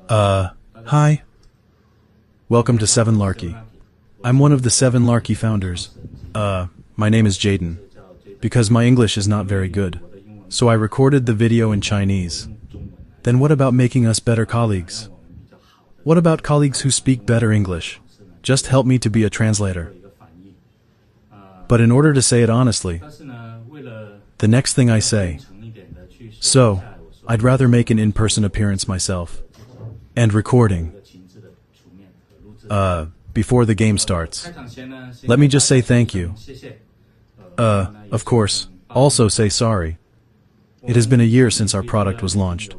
Hi. Welcome to Seven Larky. I'm one of the Seven Larky founders. My name is Jayden. Because my English is not very good, so I recorded the video in Chinese. Then what about making us better colleagues? What about colleagues who speak better English? Just help me to be a translator. But in order to say it honestly, the next thing I say, so, I'd rather make an in-person appearance myself. And recording. Before the game starts. Let me just say thank you. Of course, also say sorry. It has been a year since our product was launched.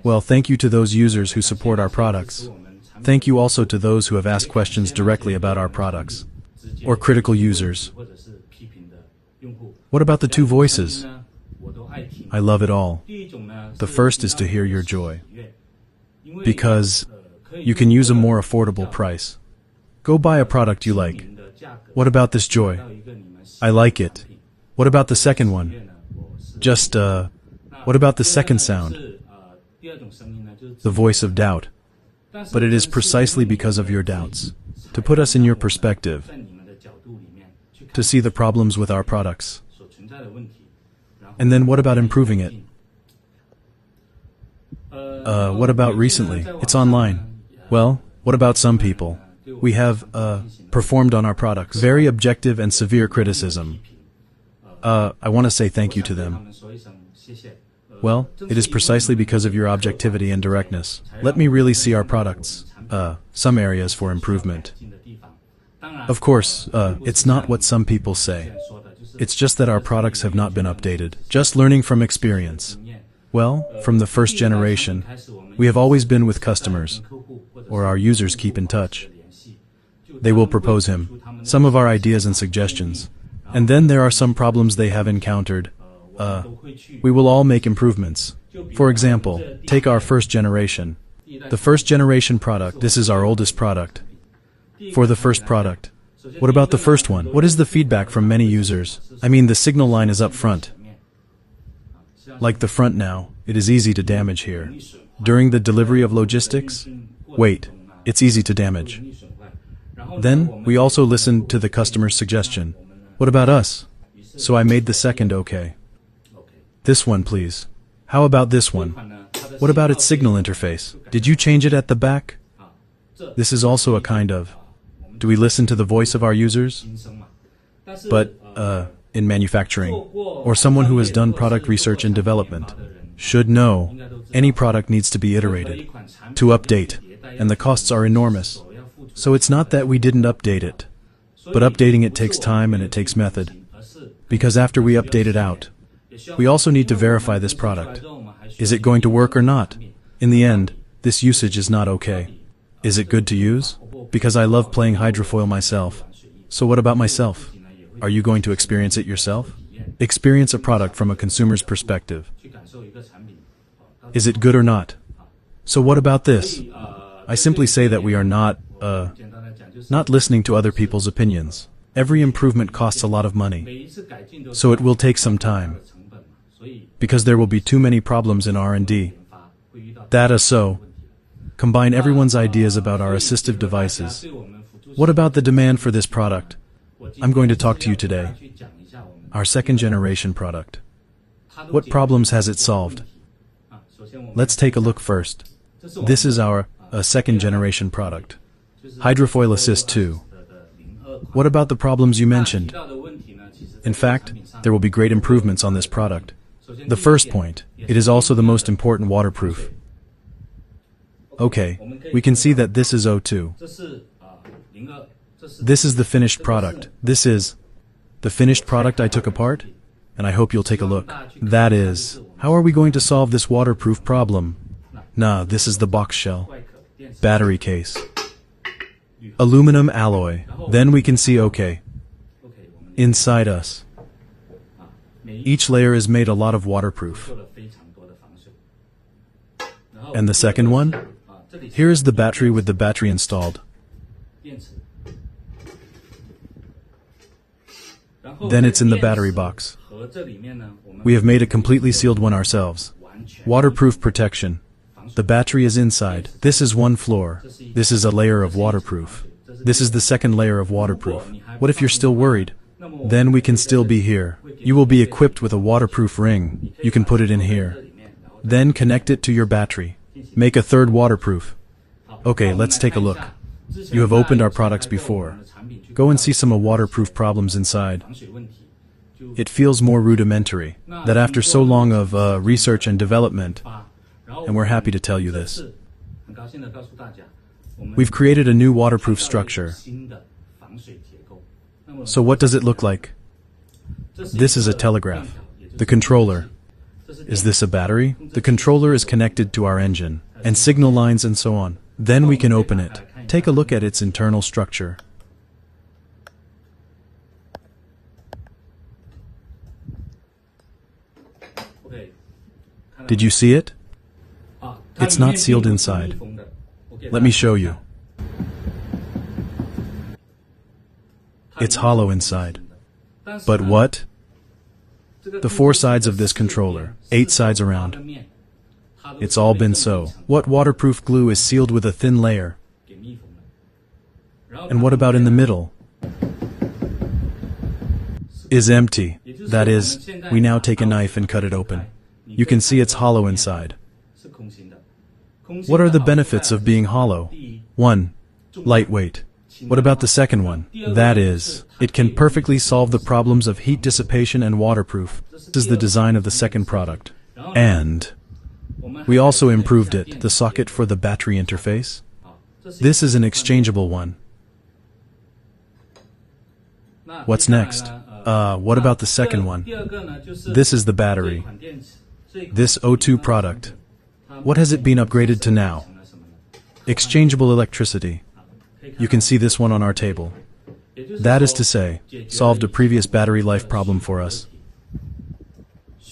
Well, thank you to those users who support our products. Thank you also to those who have asked questions directly about our products. Or critical users. What about the two voices? I love it all. The first is to hear your joy. Because you can use a more affordable price. Go buy a product you like. What about this joy? I like it. What about the second one? What about the second sound? The voice of doubt. But it is precisely because of your doubts, to put us in your perspective, to see the problems with our products. And then what about improving it? What about recently? It's online. Well, what about some people? We have, performed on our products. Very objective and severe criticism. I want to say thank you to them. Well, it is precisely because of your objectivity and directness. Let me really see our products. Some areas for improvement. Of course, it's not what some people say. It's just that our products have not been updated. Just learning from experience. Well, from the first generation, we have always been with customers, or our users keep in touch. They will propose him some of our ideas and suggestions. And then there are some problems they have encountered. We will all make improvements. For example, take our first generation. The first generation product, this is our oldest product. For the first product. What about the first one? What is the feedback from many users? I mean, the signal line is up front. Like the front now, it is easy to damage here. During the delivery of logistics? Wait, it's easy to damage. Then, we also listened to the customer's suggestion. What about us? So I made the second okay. This one, please. How about this one? What about its signal interface? Did you change it at the back? This is also a kind of... Do we listen to the voice of our users? But, in manufacturing, or someone who has done product research and development, should know any product needs to be iterated, to update, and the costs are enormous. So it's not that we didn't update it, but updating it takes time and it takes method. Because after we update it out, we also need to verify this product. Is it going to work or not? In the end, this usage is not okay. Is it good to use? Because I love playing hydrofoil myself. So what about myself? Are you going to experience it yourself? Experience a product from a consumer's perspective. Is it good or not? So what about this? I simply say that we are not listening to other people's opinions. Every improvement costs a lot of money. So it will take some time. Because there will be too many problems in R&D. So, combine everyone's ideas about our assistive devices. What about the demand for this product? I'm going to talk to you today. Our second generation product. What problems has it solved? Let's take a look first. This is our second generation product. Hydrofoil Assist 2. What about the problems you mentioned? In fact, there will be great improvements on this product. The first point, it is also the most important waterproof. Okay, we can see that this is O2. This is the finished product. This is the finished product I took apart, and I hope you'll take a look. That is, how are we going to solve this waterproof problem? Nah, this is the box shell. Battery case. Aluminum alloy. Then we can see okay. Inside us. Each layer is made a lot of waterproof. And the second one? Here is the battery with the battery installed. Then it's in the battery box. We have made a completely sealed one ourselves. Waterproof protection. The battery is inside. This is one floor. This is a layer of waterproof. This is the second layer of waterproof. What if you're still worried? Then we can still be here. You will be equipped with a waterproof ring. You can put it in here. Then connect it to your battery. Make a third waterproof. Okay, let's take a look. You have opened our products before. Go and see some waterproof problems inside. It feels more rudimentary, that after so long of research and development, and we're happy to tell you this. We've created a new waterproof structure. So what does it look like? This is a telegraph. The controller. Is this a battery? The controller is connected to our engine, and signal lines and so on. Then we can open it. Take a look at its internal structure. Did you see it? It's not sealed inside. Let me show you. It's hollow inside. But what? The 4 sides of this controller, 8 sides around. It's all been so. What waterproof glue is sealed with a thin layer? And what about in the middle? Is empty. That is, we now take a knife and cut it open. You can see it's hollow inside. What are the benefits of being hollow? 1. Lightweight. What about the second one? That is, it can perfectly solve the problems of heat dissipation and waterproof. This is the design of the second product. And we also improved it, the socket for the battery interface. This is an exchangeable one. What's next? What about the second one? This is the battery. This O2 product. What has it been upgraded to now? Exchangeable electricity. You can see this one on our table. That is to say, solved a previous battery life problem for us.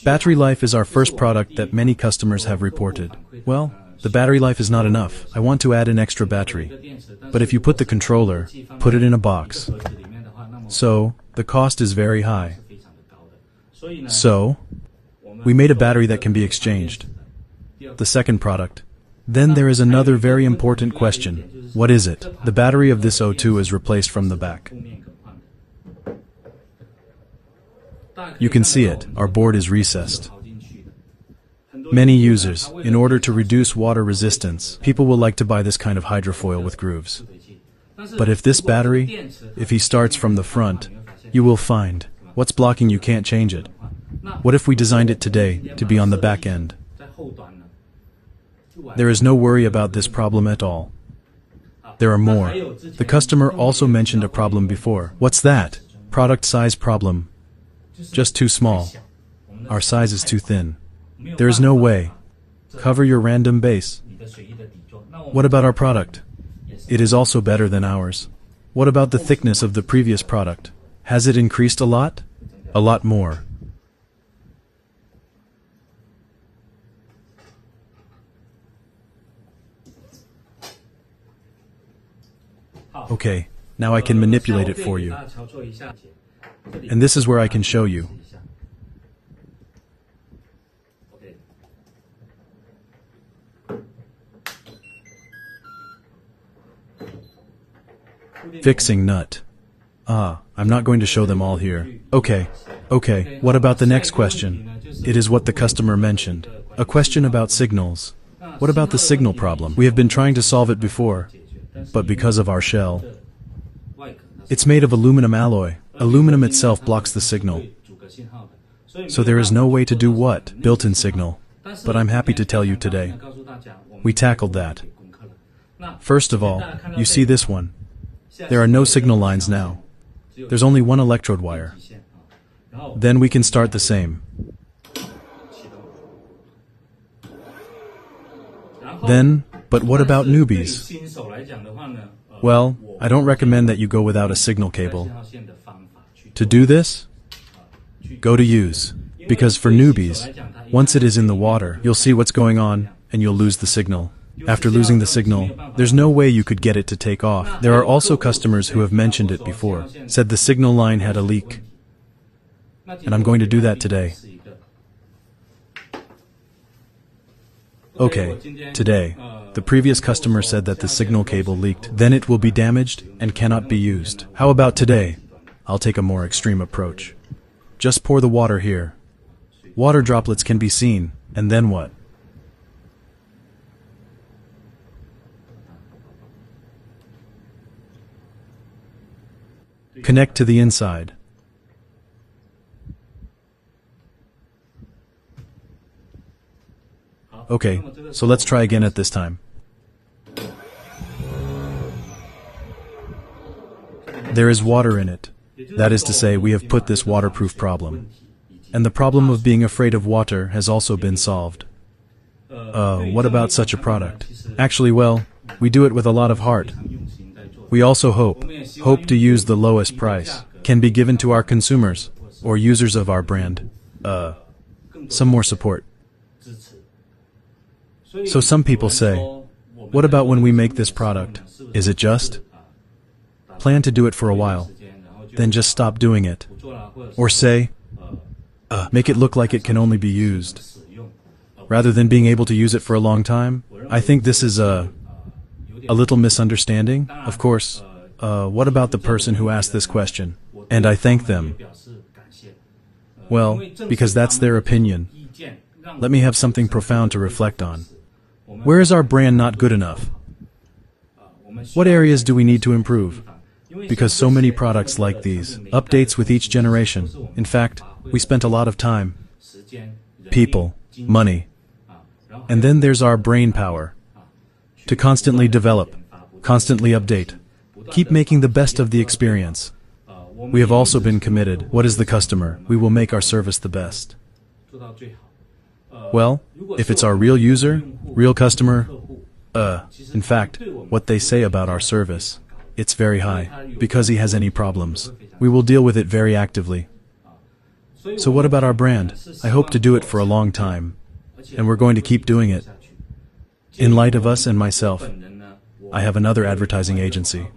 Battery life is our first product that many customers have reported. Well, the battery life is not enough. I want to add an extra battery. But if you put the controller, put it in a box. So, the cost is very high. So, we made a battery that can be exchanged. The second product. Then there is another very important question. What is it? The battery of this O2 is replaced from the back. You can see it. Our board is recessed. Many users, in order to reduce water resistance, people will like to buy this kind of hydrofoil with grooves. But if this battery, if he starts from the front, you will find, what's blocking you can't change it. What if we designed it today to be on the back end? There is no worry about this problem at all. There are more. The customer also mentioned a problem before. What's that? Product size problem. Just too small. Our size is too thin. There is no way. Cover your random base. What about our product? It is also better than ours. What about the thickness of the previous product? Has it increased a lot? A lot more. Okay, now I can manipulate it for you. And this is where I can show you. Fixing nut. I'm not going to show them all here. Okay, what about the next question? It is what the customer mentioned. A question about signals. What about the signal problem? We have been trying to solve it before, but because of our shell, it's made of aluminum alloy. Aluminum itself blocks the signal. So there is no way to do what? Built-in signal. But I'm happy to tell you today, we tackled that. First of all, you see this one. There are no signal lines now. There's only one electrode wire. Then we can start the same. Then, but what about newbies? Well, I don't recommend that you go without a signal cable. To do this, go to use. Because for newbies, once it is in the water, you'll see what's going on, and you'll lose the signal. After losing the signal, there's no way you could get it to take off. There are also customers who have mentioned it before, said the signal line had a leak. And I'm going to do that today. Okay, today, the previous customer said that the signal cable leaked, then it will be damaged and cannot be used. How about today? I'll take a more extreme approach. Just pour the water here. Water droplets can be seen, and then what? Connect to the inside. Okay, so let's try again at this time. There is water in it. That is to say, we have put this waterproof problem. And the problem of being afraid of water has also been solved. What about such a product? Actually, well, we do it with a lot of heart. We also hope to use the lowest price can be given to our consumers or users of our brand. Some more support. So some people say, what about when we make this product? Is it just? Plan to do it for a while, then just stop doing it. Or say, make it look like it can only be used. Rather than being able to use it for a long time, I think this is a little misunderstanding. Of course, what about the person who asked this question? And I thank them. Well, because that's their opinion. Let me have something profound to reflect on. Where is our brand not good enough? What areas do we need to improve? Because so many products like these, updates with each generation. In fact, we spent a lot of time, people, money. And then there's our brain power. To constantly develop, constantly update, keep making the best of the experience. We have also been committed. What is the customer? We will make our service the best. Well, if it's our real user, real customer, in fact, what they say about our service, it's very high. Because he has any problems, we will deal with it very actively. So what about our brand? I hope to do it for a long time, and we're going to keep doing it. In light of us and myself, I have another advertising agency.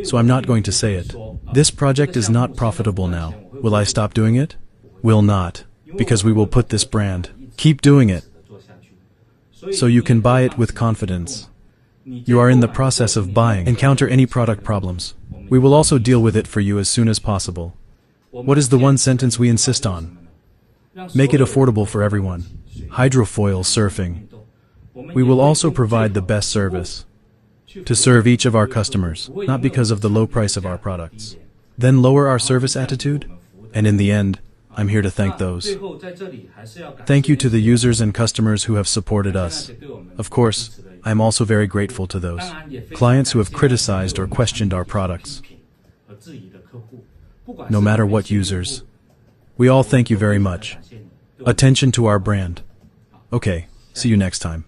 So I'm not going to say it. This project is not profitable now. Will I stop doing it? Will not. Because we will put this brand. Keep doing it. So you can buy it with confidence. You are in the process of buying. Encounter any product problems. We will also deal with it for you as soon as possible. What is the one sentence we insist on? Make it affordable for everyone. Hydrofoil surfing. We will also provide the best service to serve each of our customers, not because of the low price of our products. Then lower our service attitude, and in the end, I'm here to thank those. Thank you to the users and customers who have supported us. Of course, I'm also very grateful to those clients who have criticized or questioned our products. No matter what users, we all thank you very much. Attention to our brand. Okay, see you next time.